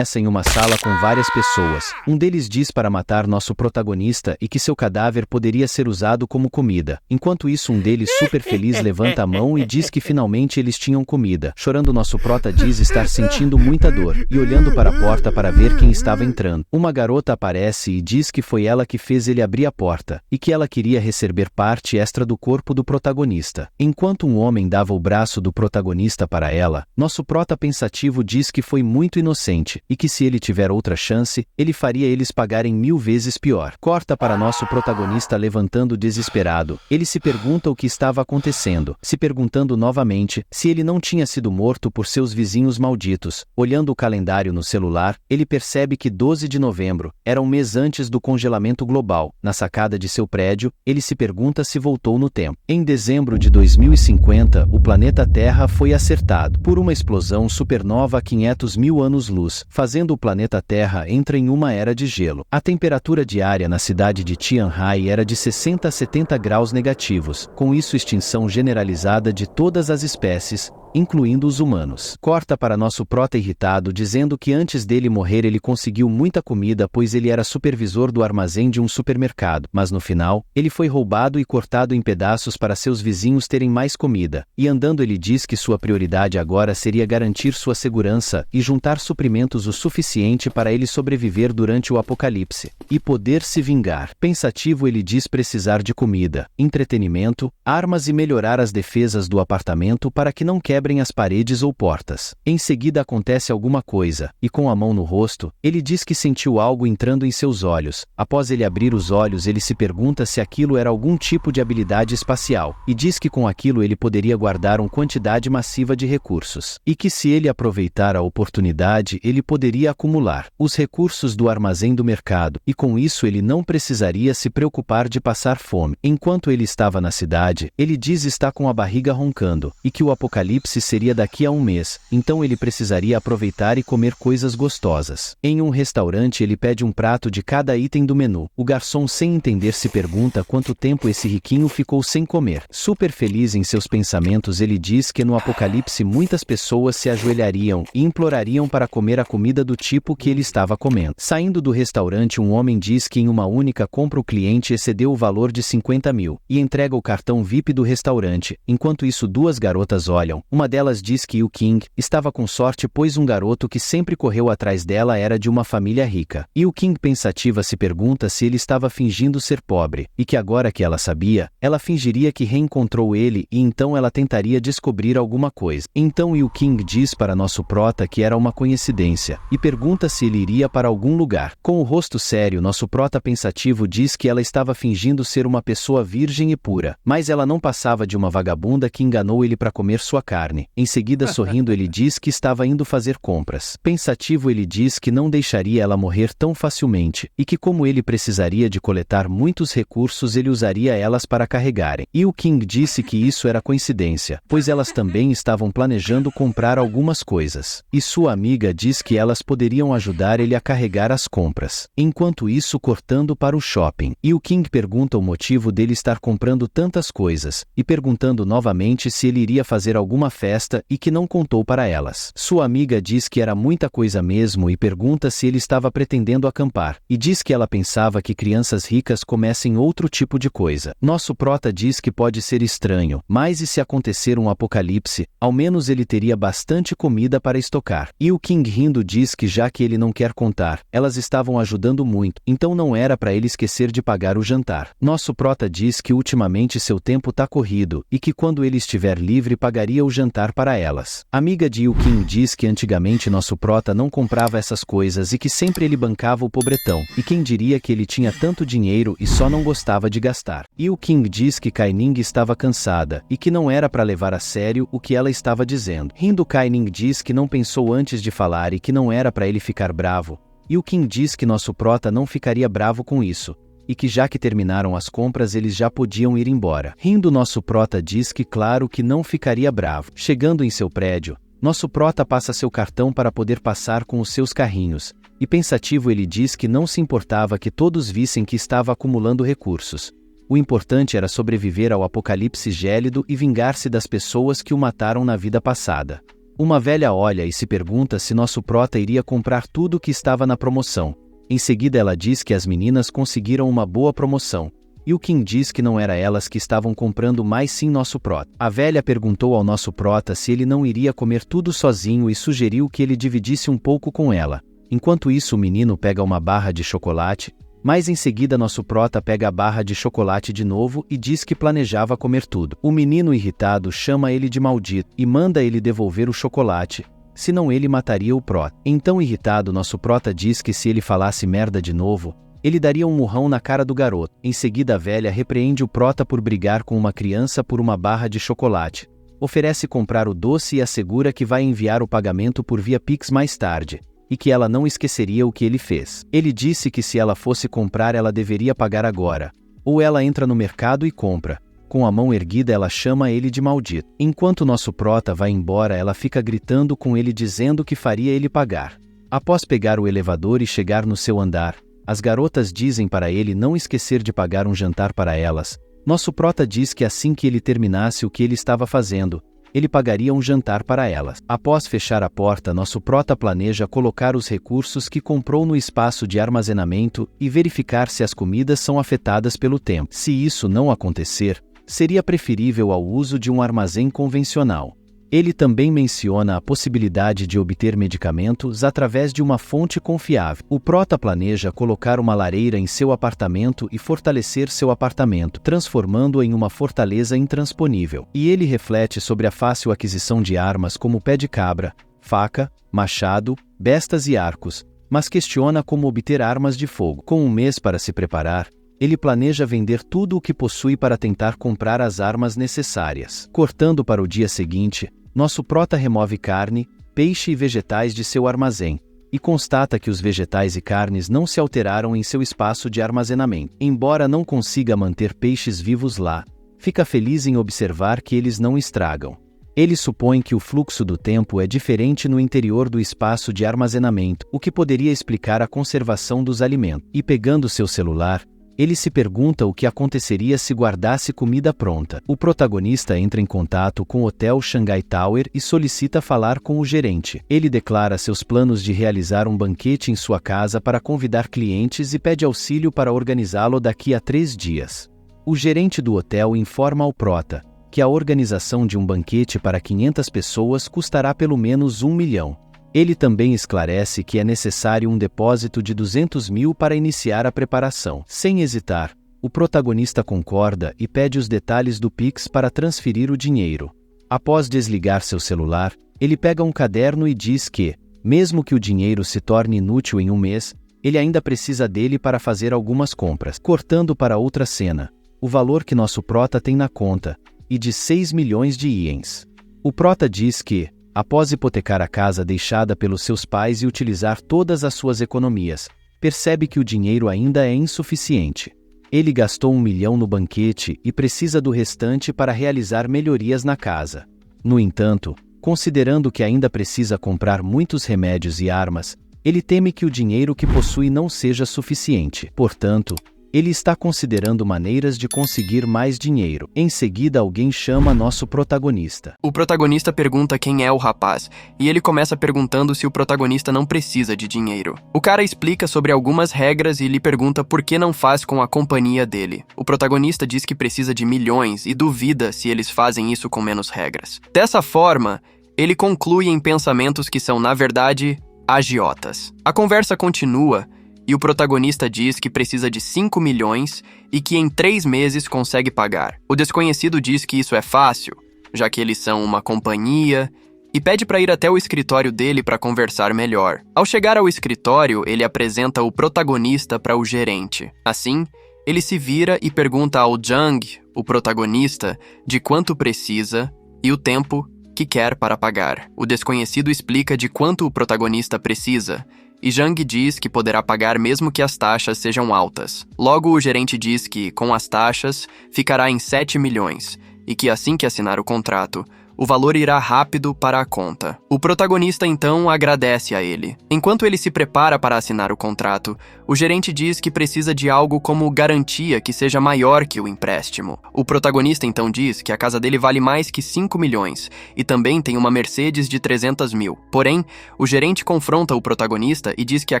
em uma sala com várias pessoas. Um deles diz para matar nosso protagonista e que seu cadáver poderia ser usado como comida. Enquanto isso, um deles, super feliz, levanta a mão e diz que finalmente eles tinham comida. Chorando, nosso prota diz estar sentindo muita dor e olhando para a porta para ver quem estava entrando. Uma garota aparece e diz que foi ela que fez ele abrir a porta e que ela queria receber parte extra do corpo do protagonista. Enquanto um homem dava o braço do protagonista para ela, nosso prota pensativo diz que foi muito inocente e que se ele tiver outra chance, ele faria eles pagarem 1000 vezes pior. Corta para nosso protagonista levantando desesperado. Ele se pergunta o que estava acontecendo, se perguntando novamente se ele não tinha sido morto por seus vizinhos malditos. Olhando o calendário no celular, ele percebe que 12 de novembro era um mês antes do congelamento global. Na sacada de seu prédio, ele se pergunta se voltou no tempo. Em dezembro de 2050, o planeta Terra foi acertado por uma explosão supernova a 500.000 anos-luz, fazendo o planeta Terra entrar em uma era de gelo. A temperatura diária na cidade de Tianhai era de 60 a 70 graus negativos, com isso extinção generalizada de todas as espécies, incluindo os humanos. Corta para nosso prota irritado dizendo que antes dele morrer ele conseguiu muita comida pois ele era supervisor do armazém de um supermercado, mas no final, ele foi roubado e cortado em pedaços para seus vizinhos terem mais comida, e andando ele diz que sua prioridade agora seria garantir sua segurança e juntar suprimentos o suficiente para ele sobreviver durante o apocalipse, e poder se vingar. Pensativo ele diz precisar de comida, entretenimento, armas e melhorar as defesas do apartamento para que não quebrem as paredes ou portas. Em seguida acontece alguma coisa, e com a mão no rosto, ele diz que sentiu algo entrando em seus olhos. Após ele abrir os olhos, ele se pergunta se aquilo era algum tipo de habilidade espacial, e diz que com aquilo ele poderia guardar uma quantidade massiva de recursos, e que se ele aproveitar a oportunidade, ele poderia acumular os recursos do armazém do mercado, e com isso ele não precisaria se preocupar de passar fome. Enquanto ele estava na cidade, ele diz estar com a barriga roncando, e que o apocalipse seria daqui a um mês, então ele precisaria aproveitar e comer coisas gostosas. Em um restaurante ele pede um prato de cada item do menu. O garçom, sem entender, se pergunta quanto tempo esse riquinho ficou sem comer. Super feliz em seus pensamentos, ele diz que no apocalipse muitas pessoas se ajoelhariam e implorariam para comer a comida do tipo que ele estava comendo. Saindo do restaurante, um homem diz que em uma única compra o cliente excedeu o valor de 50.000 e entrega o cartão VIP do restaurante. Enquanto isso, duas garotas olham. Uma delas diz que o King estava com sorte pois um garoto que sempre correu atrás dela era de uma família rica. E o King pensativa se pergunta se ele estava fingindo ser pobre, e que agora que ela sabia, ela fingiria que reencontrou ele e então ela tentaria descobrir alguma coisa. Então o King diz para nosso prota que era uma coincidência, e pergunta se ele iria para algum lugar. Com o rosto sério, nosso prota pensativo diz que ela estava fingindo ser uma pessoa virgem e pura, mas ela não passava de uma vagabunda que enganou ele para comer sua carne. Em seguida, sorrindo, ele diz que estava indo fazer compras. Pensativo, ele diz que não deixaria ela morrer tão facilmente, e que como ele precisaria de coletar muitos recursos, ele usaria elas para carregarem. E o King disse que isso era coincidência, pois elas também estavam planejando comprar algumas coisas. E sua amiga diz que elas poderiam ajudar ele a carregar as compras. Enquanto isso, cortando para o shopping. E o King pergunta o motivo dele estar comprando tantas coisas, e perguntando novamente se ele iria fazer alguma festa e que não contou para elas. Sua amiga diz que era muita coisa mesmo e pergunta se ele estava pretendendo acampar, e diz que ela pensava que crianças ricas comessem outro tipo de coisa. Nosso prota diz que pode ser estranho, mas e se acontecer um apocalipse, ao menos ele teria bastante comida para estocar. E o King rindo diz que já que ele não quer contar, elas estavam ajudando muito, então não era para ele esquecer de pagar o jantar. Nosso prota diz que ultimamente seu tempo tá corrido, e que quando ele estiver livre pagaria o jantar para elas. Amiga de Yu King diz que antigamente nosso prota não comprava essas coisas e que sempre ele bancava o pobretão, e quem diria que ele tinha tanto dinheiro e só não gostava de gastar. Yu King diz que Kaining estava cansada, e que não era para levar a sério o que ela estava dizendo. Rindo, Kaining diz que não pensou antes de falar e que não era para ele ficar bravo. Yu King diz que nosso prota não ficaria bravo com isso, e que já que terminaram as compras eles já podiam ir embora. Rindo, nosso prota diz que claro que não ficaria bravo. Chegando em seu prédio, nosso prota passa seu cartão para poder passar com os seus carrinhos, e pensativo ele diz que não se importava que todos vissem que estava acumulando recursos. O importante era sobreviver ao apocalipse gélido e vingar-se das pessoas que o mataram na vida passada. Uma velha olha e se pergunta se nosso prota iria comprar tudo que estava na promoção. Em seguida ela diz que as meninas conseguiram uma boa promoção. E o Kim diz que não era elas que estavam comprando, mas sim nosso prota. A velha perguntou ao nosso prota se ele não iria comer tudo sozinho e sugeriu que ele dividisse um pouco com ela. Enquanto isso o menino pega uma barra de chocolate, mas em seguida nosso prota pega a barra de chocolate de novo e diz que planejava comer tudo. O menino irritado chama ele de maldito e manda ele devolver o chocolate, senão ele mataria o prota. Então irritado nosso prota diz que se ele falasse merda de novo, ele daria um murrão na cara do garoto. Em seguida a velha repreende o prota por brigar com uma criança por uma barra de chocolate. Oferece comprar o doce e assegura que vai enviar o pagamento por via Pix mais tarde, e que ela não esqueceria o que ele fez. Ele disse que se ela fosse comprar ela deveria pagar agora. Ou ela entra no mercado e compra. Com a mão erguida ela chama ele de maldito. Enquanto nosso prota vai embora ela fica gritando com ele dizendo que faria ele pagar. Após pegar o elevador e chegar no seu andar, as garotas dizem para ele não esquecer de pagar um jantar para elas. Nosso prota diz que assim que ele terminasse o que ele estava fazendo, ele pagaria um jantar para elas. Após fechar a porta, nosso prota planeja colocar os recursos que comprou no espaço de armazenamento e verificar se as comidas são afetadas pelo tempo. Se isso não acontecer, seria preferível ao uso de um armazém convencional. Ele também menciona a possibilidade de obter medicamentos através de uma fonte confiável. O prota planeja colocar uma lareira em seu apartamento e fortalecer seu apartamento, transformando-o em uma fortaleza intransponível. E ele reflete sobre a fácil aquisição de armas como pé de cabra, faca, machado, bestas e arcos, mas questiona como obter armas de fogo. Com um mês para se preparar, ele planeja vender tudo o que possui para tentar comprar as armas necessárias. Cortando para o dia seguinte, nosso prota remove carne, peixe e vegetais de seu armazém, e constata que os vegetais e carnes não se alteraram em seu espaço de armazenamento. Embora não consiga manter peixes vivos lá, fica feliz em observar que eles não estragam. Ele supõe que o fluxo do tempo é diferente no interior do espaço de armazenamento, o que poderia explicar a conservação dos alimentos. E pegando seu celular, ele se pergunta o que aconteceria se guardasse comida pronta. O protagonista entra em contato com o Hotel Shanghai Tower e solicita falar com o gerente. Ele declara seus planos de realizar um banquete em sua casa para convidar clientes e pede auxílio para organizá-lo daqui a 3 dias. O gerente do hotel informa ao prota que a organização de um banquete para 500 pessoas custará pelo menos 1 milhão. Ele também esclarece que é necessário um depósito de 200 mil para iniciar a preparação. Sem hesitar, o protagonista concorda e pede os detalhes do Pix para transferir o dinheiro. Após desligar seu celular, ele pega um caderno e diz que, mesmo que o dinheiro se torne inútil em um mês, ele ainda precisa dele para fazer algumas compras. Cortando para outra cena, o valor que nosso prota tem na conta, e de 6 milhões de ienes. O prota diz que, após hipotecar a casa deixada pelos seus pais e utilizar todas as suas economias, percebe que o dinheiro ainda é insuficiente. Ele gastou 1 milhão no banquete e precisa do restante para realizar melhorias na casa. No entanto, considerando que ainda precisa comprar muitos remédios e armas, ele teme que o dinheiro que possui não seja suficiente. Portanto, ele está considerando maneiras de conseguir mais dinheiro. Em seguida, alguém chama nosso protagonista. O protagonista pergunta quem é o rapaz, e ele começa perguntando se o protagonista não precisa de dinheiro. O cara explica sobre algumas regras e lhe pergunta por que não faz com a companhia dele. O protagonista diz que precisa de milhões e duvida se eles fazem isso com menos regras. Dessa forma, ele conclui em pensamentos que são, na verdade, agiotas. A conversa continua, e o protagonista diz que precisa de 5 milhões e que em 3 meses consegue pagar. O desconhecido diz que isso é fácil, já que eles são uma companhia, e pede para ir até o escritório dele para conversar melhor. Ao chegar ao escritório, ele apresenta o protagonista para o gerente. Assim, ele se vira e pergunta ao Jung, o protagonista, de quanto precisa e o tempo que quer para pagar. O desconhecido explica de quanto o protagonista precisa, e Jung diz que poderá pagar mesmo que as taxas sejam altas. Logo, o gerente diz que, com as taxas, ficará em 7 milhões, e que assim que assinar o contrato, o valor irá rápido para a conta. O protagonista então agradece a ele. Enquanto ele se prepara para assinar o contrato, o gerente diz que precisa de algo como garantia que seja maior que o empréstimo. O protagonista então diz que a casa dele vale mais que 5 milhões e também tem uma Mercedes de 300 mil. Porém, o gerente confronta o protagonista e diz que a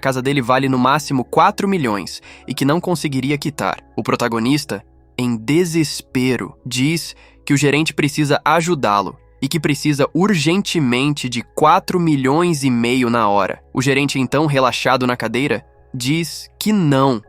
casa dele vale no máximo 4 milhões e que não conseguiria quitar. O protagonista, em desespero, diz que o gerente precisa ajudá-lo e que precisa urgentemente de 4 milhões e meio na hora. O gerente, então, relaxado na cadeira, diz que não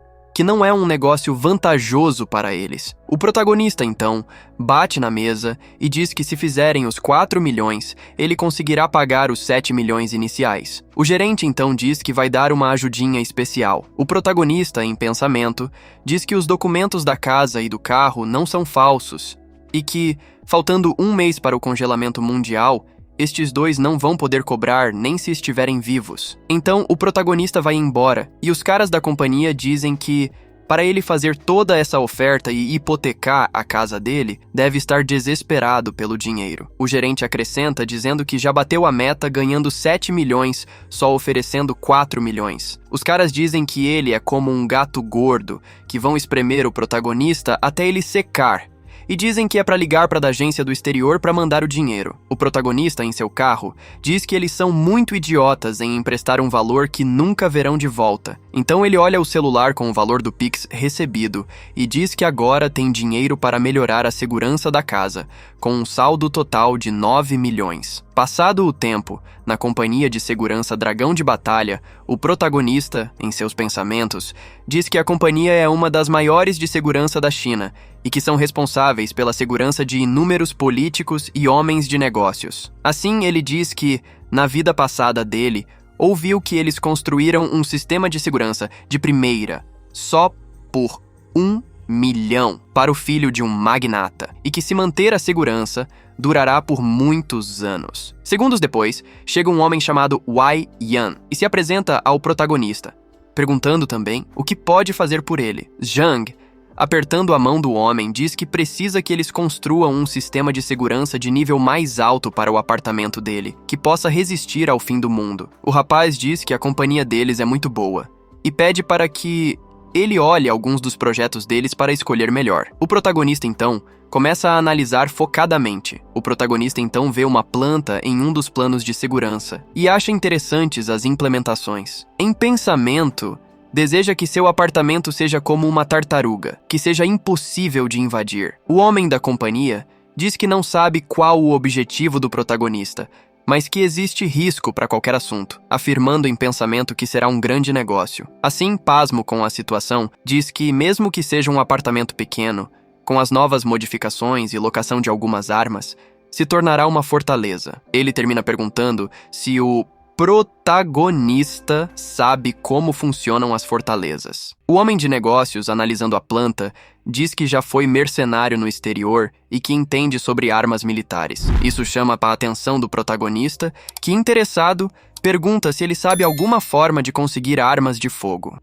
é um negócio vantajoso para eles. O protagonista, então, bate na mesa e diz que se fizerem os 4 milhões, ele conseguirá pagar os 7 milhões iniciais. O gerente, então, diz que vai dar uma ajudinha especial. O protagonista, em pensamento, diz que os documentos da casa e do carro não são falsos e que, faltando um mês para o congelamento mundial, estes dois não vão poder cobrar nem se estiverem vivos. Então, o protagonista vai embora e os caras da companhia dizem que, para ele fazer toda essa oferta e hipotecar a casa dele, deve estar desesperado pelo dinheiro. O gerente acrescenta dizendo que já bateu a meta ganhando 7 milhões, só oferecendo 4 milhões. Os caras dizem que ele é como um gato gordo, que vão espremer o protagonista até ele secar. E dizem que é para ligar para a agência do exterior para mandar o dinheiro. O protagonista, em seu carro, diz que eles são muito idiotas em emprestar um valor que nunca verão de volta. Então ele olha o celular com o valor do Pix recebido e diz que agora tem dinheiro para melhorar a segurança da casa, com um saldo total de 9 milhões. Passado o tempo, na companhia de segurança Dragão de Batalha, o protagonista, em seus pensamentos, diz que a companhia é uma das maiores de segurança da China e que são responsáveis pela segurança de inúmeros políticos e homens de negócios. Assim, ele diz que, na vida passada dele, ouviu que eles construíram um sistema de segurança de primeira, só por 1 milhão, para o filho de um magnata, e que se manter a segurança, durará por muitos anos. Segundos depois, chega um homem chamado Wei Yan e se apresenta ao protagonista, perguntando também o que pode fazer por ele. Zhang, apertando a mão do homem, diz que precisa que eles construam um sistema de segurança de nível mais alto para o apartamento dele, que possa resistir ao fim do mundo. O rapaz diz que a companhia deles é muito boa e pede para que ele olhe alguns dos projetos deles para escolher melhor. O protagonista, então, começa a analisar focadamente. O protagonista, então, vê uma planta em um dos planos de segurança e acha interessantes as implementações. Em pensamento, deseja que seu apartamento seja como uma tartaruga, que seja impossível de invadir. O homem da companhia diz que não sabe qual o objetivo do protagonista, mas que existe risco para qualquer assunto, afirmando em pensamento que será um grande negócio. Assim, pasmo com a situação, diz que mesmo que seja um apartamento pequeno, com as novas modificações e locação de algumas armas, se tornará uma fortaleza. Ele termina perguntando se o protagonista sabe como funcionam as fortalezas. O homem de negócios, analisando a planta, diz que já foi mercenário no exterior e que entende sobre armas militares. Isso chama a atenção do protagonista, que, interessado, pergunta se ele sabe alguma forma de conseguir armas de fogo.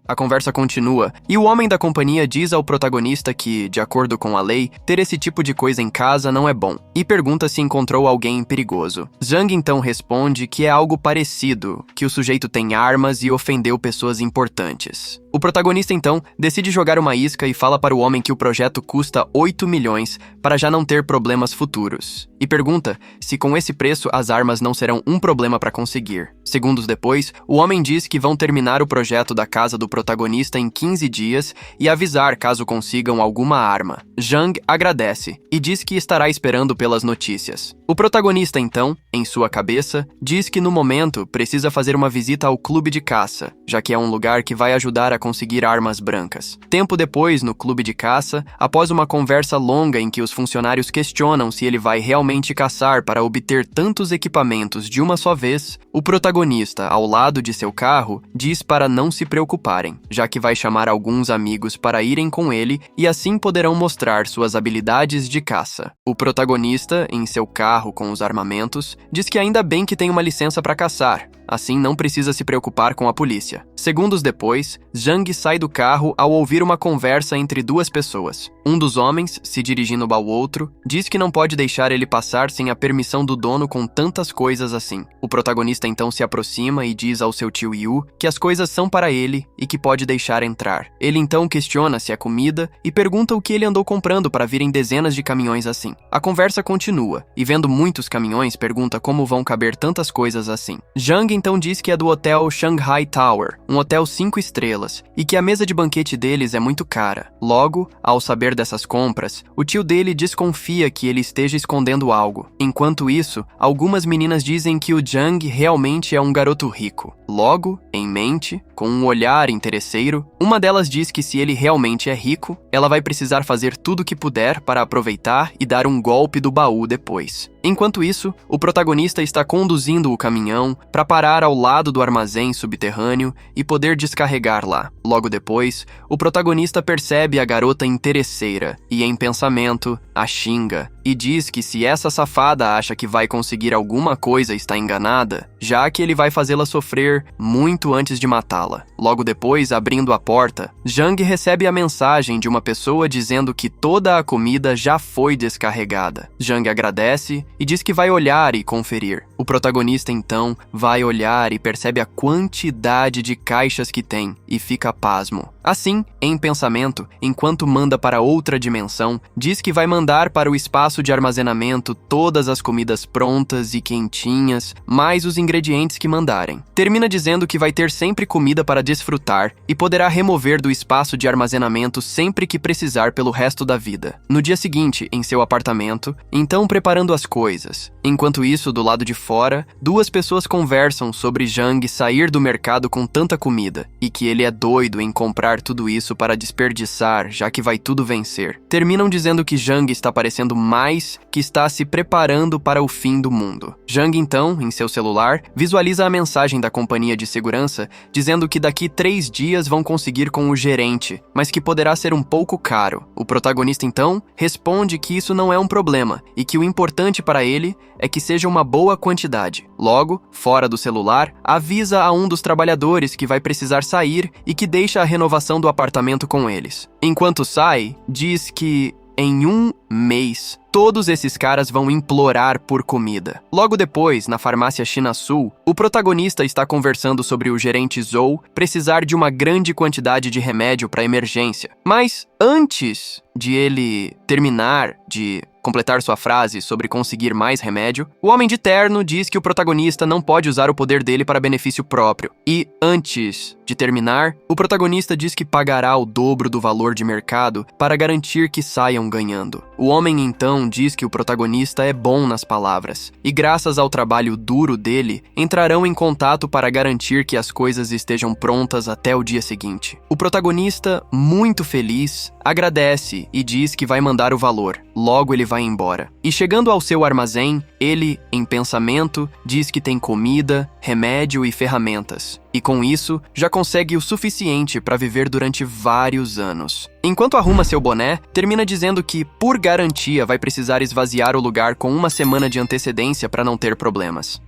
A conversa continua, e o homem da companhia diz ao protagonista que, de acordo com a lei, ter esse tipo de coisa em casa não é bom, e pergunta se encontrou alguém perigoso. Zhang então responde que é algo parecido, que o sujeito tem armas e ofendeu pessoas importantes. O protagonista, então, decide jogar uma isca e fala para o homem que o projeto custa 8 milhões para já não ter problemas futuros. E pergunta se com esse preço as armas não serão um problema para conseguir. Segundos depois, o homem diz que vão terminar o projeto da casa do protagonista em 15 dias e avisar caso consigam alguma arma. Zhang agradece e diz que estará esperando pelas notícias. O protagonista, então, em sua cabeça, diz que no momento precisa fazer uma visita ao clube de caça, já que é um lugar que vai ajudar a conseguir armas brancas. Tempo depois, no clube de caça, após uma conversa longa em que os funcionários questionam se ele vai realmente caçar para obter tantos equipamentos de uma só vez, o protagonista, ao lado de seu carro, diz para não se preocuparem, já que vai chamar alguns amigos para irem com ele e assim poderão mostrar suas habilidades de caça. O protagonista, em seu carro com os armamentos, diz que ainda bem que tem uma licença para caçar. assim não precisa se preocupar com a polícia. Segundos depois, Zhang sai do carro ao ouvir uma conversa entre duas pessoas. Um dos homens, se dirigindo ao outro, diz que não pode deixar ele passar sem a permissão do dono com tantas coisas assim. O protagonista então se aproxima e diz ao seu tio Yu que as coisas são para ele e que pode deixar entrar. Ele então questiona se é comida e pergunta o que ele andou comprando para virem dezenas de caminhões assim. A conversa continua, e vendo muitos caminhões, pergunta como vão caber tantas coisas assim. Zhang então diz que é do hotel Shanghai Tower, um hotel 5 estrelas, e que a mesa de banquete deles é muito cara. Logo, ao saber dessas compras, o tio dele desconfia que ele esteja escondendo algo. Enquanto isso, algumas meninas dizem que o Zhang realmente é um garoto rico. Logo, em mente, com um olhar interesseiro, uma delas diz que se ele realmente é rico, ela vai precisar fazer tudo o que puder para aproveitar e dar um golpe do baú depois. Enquanto isso, o protagonista está conduzindo o caminhão para parar ao lado do armazém subterrâneo e poder descarregar lá. Logo depois, o protagonista percebe a garota interesseira e, em pensamento, a xinga e diz que se essa safada acha que vai conseguir alguma coisa está enganada, já que ele vai fazê-la sofrer muito antes de matá-la. Logo depois, abrindo a porta, Zhang recebe a mensagem de uma pessoa dizendo que toda a comida já foi descarregada. Zhang agradece e diz que vai olhar e conferir. O protagonista então vai olhar e percebe a quantidade de caixas que tem e fica pasmo. Assim, em pensamento, enquanto manda para outra dimensão, diz que vai mandar para o espaço de armazenamento todas as comidas prontas e quentinhas, mais os ingredientes que mandarem. Termina dizendo que vai ter sempre comida para desfrutar e poderá remover do espaço de armazenamento sempre que precisar pelo resto da vida. No dia seguinte, em seu apartamento, então preparando as coisas. Enquanto isso, do lado de fora, duas pessoas conversam sobre Zhang sair do mercado com tanta comida e que ele é doido em comprar tudo isso para desperdiçar, já que vai tudo vencer. Terminam dizendo que Zhang está parecendo mais que está se preparando para o fim do mundo. Zhang então, em seu celular, visualiza a mensagem da companhia de segurança dizendo que daqui 3 dias vão conseguir com o gerente, mas que poderá ser um pouco caro. O protagonista então responde que isso não é um problema e que o importante para ele é que seja uma boa quantidade. Logo, fora do celular, avisa a um dos trabalhadores que vai precisar sair e que deixa a renovação do apartamento com eles. Enquanto sai, diz que em 1 mês, todos esses caras vão implorar por comida. Logo depois, na farmácia China Sul, o protagonista está conversando sobre o gerente Zhou precisar de uma grande quantidade de remédio para emergência. Mas antes de ele terminar de completar sua frase sobre conseguir mais remédio, o homem de terno diz que o protagonista não pode usar o poder dele para benefício próprio. E, antes de terminar, o protagonista diz que pagará o dobro do valor de mercado para garantir que saiam ganhando. O homem então diz que o protagonista é bom nas palavras, e graças ao trabalho duro dele, entrarão em contato para garantir que as coisas estejam prontas até o dia seguinte. O protagonista, muito feliz, agradece e diz que vai mandar o valor. Logo ele vai embora. E chegando ao seu armazém, ele, em pensamento, diz que tem comida, remédio e ferramentas. E com isso, já consegue o suficiente para viver durante vários anos. Enquanto arruma seu boné, termina dizendo que, por garantia, vai precisar esvaziar o lugar com 1 semana de antecedência para não ter problemas.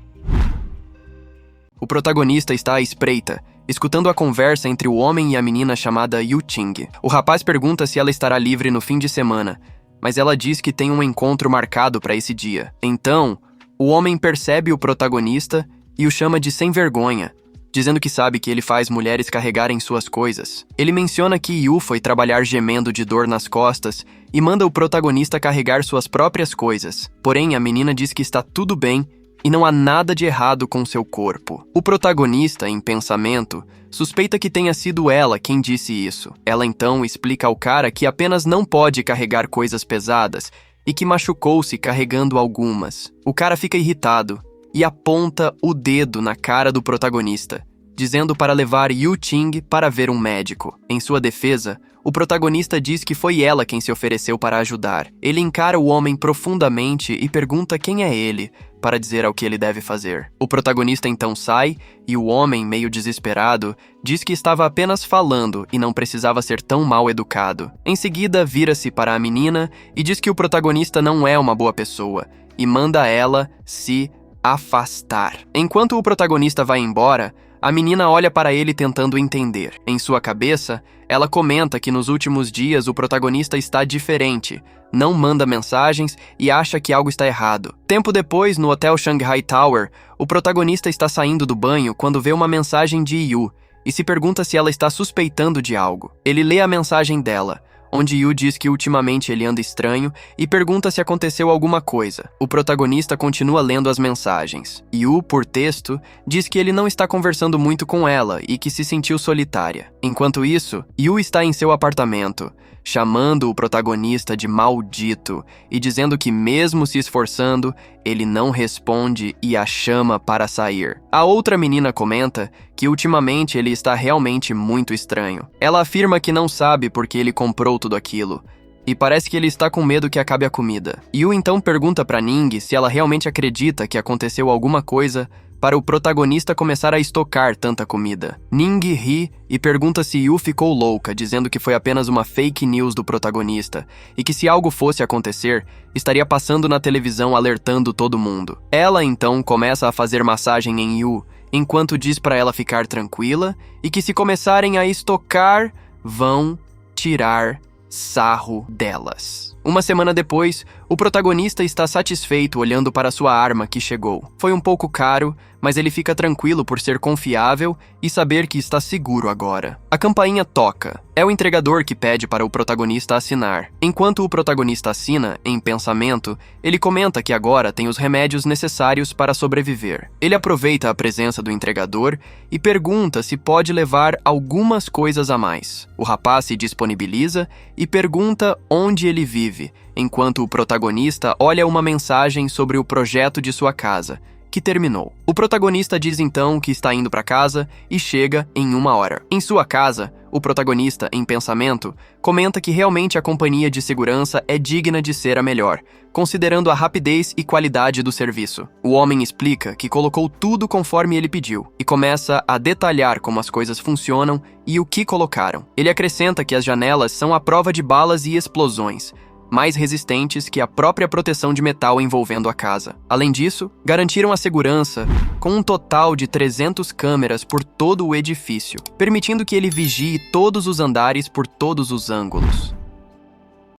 O protagonista está à espreita, escutando a conversa entre o homem e a menina chamada Yu Ting. O rapaz pergunta se ela estará livre no fim de semana, mas ela diz que tem um encontro marcado para esse dia. Então, o homem percebe o protagonista e o chama de sem vergonha, dizendo que sabe que ele faz mulheres carregarem suas coisas. Ele menciona que Yu foi trabalhar gemendo de dor nas costas e manda o protagonista carregar suas próprias coisas. Porém, a menina diz que está tudo bem e não há nada de errado com seu corpo. O protagonista, em pensamento, suspeita que tenha sido ela quem disse isso. Ela então explica ao cara que apenas não pode carregar coisas pesadas e que machucou-se carregando algumas. O cara fica irritado e aponta o dedo na cara do protagonista, dizendo para levar Yu Ting para ver um médico. Em sua defesa, o protagonista diz que foi ela quem se ofereceu para ajudar. Ele encara o homem profundamente e pergunta quem é ele, para dizer ao que ele deve fazer. O protagonista então sai e o homem, meio desesperado, diz que estava apenas falando e não precisava ser tão mal educado. Em seguida, vira-se para a menina e diz que o protagonista não é uma boa pessoa e manda ela se afastar. Enquanto o protagonista vai embora, a menina olha para ele tentando entender. Em sua cabeça, ela comenta que nos últimos dias o protagonista está diferente, não manda mensagens e acha que algo está errado. Tempo depois, no Hotel Shanghai Tower, o protagonista está saindo do banho quando vê uma mensagem de Yu e se pergunta se ela está suspeitando de algo. Ele lê a mensagem dela, onde Yu diz que ultimamente ele anda estranho e pergunta se aconteceu alguma coisa. O protagonista continua lendo as mensagens. Yu, por texto, diz que ele não está conversando muito com ela e que se sentiu solitária. Enquanto isso, Yu está em seu apartamento, chamando o protagonista de maldito e dizendo que mesmo se esforçando, ele não responde e a chama para sair. A outra menina comenta que ultimamente ele está realmente muito estranho. Ela afirma que não sabe porque ele comprou tudo aquilo, e parece que ele está com medo que acabe a comida. Yu então pergunta para Ning se ela realmente acredita que aconteceu alguma coisa para o protagonista começar a estocar tanta comida. Ning ri e pergunta se Yu ficou louca, dizendo que foi apenas uma fake news do protagonista e que se algo fosse acontecer, estaria passando na televisão alertando todo mundo. Ela então começa a fazer massagem em Yu, enquanto diz para ela ficar tranquila e que se começarem a estocar, vão tirar sarro delas. Uma semana depois, o protagonista está satisfeito olhando para sua arma que chegou. Foi um pouco caro, mas ele fica tranquilo por ser confiável e saber que está seguro agora. A campainha toca. É o entregador que pede para o protagonista assinar. Enquanto o protagonista assina, em pensamento, ele comenta que agora tem os remédios necessários para sobreviver. Ele aproveita a presença do entregador e pergunta se pode levar algumas coisas a mais. O rapaz se disponibiliza e pergunta onde ele vive, enquanto o protagonista olha uma mensagem sobre o projeto de sua casa, que terminou. O protagonista diz então que está indo para casa e chega em 1 hora. Em sua casa, o protagonista, em pensamento, comenta que realmente a companhia de segurança é digna de ser a melhor, considerando a rapidez e qualidade do serviço. O homem explica que colocou tudo conforme ele pediu e começa a detalhar como as coisas funcionam e o que colocaram. Ele acrescenta que as janelas são à prova de balas e explosões, mais resistentes que a própria proteção de metal envolvendo a casa. Além disso, garantiram a segurança com um total de 300 câmeras por todo o edifício, permitindo que ele vigie todos os andares por todos os ângulos.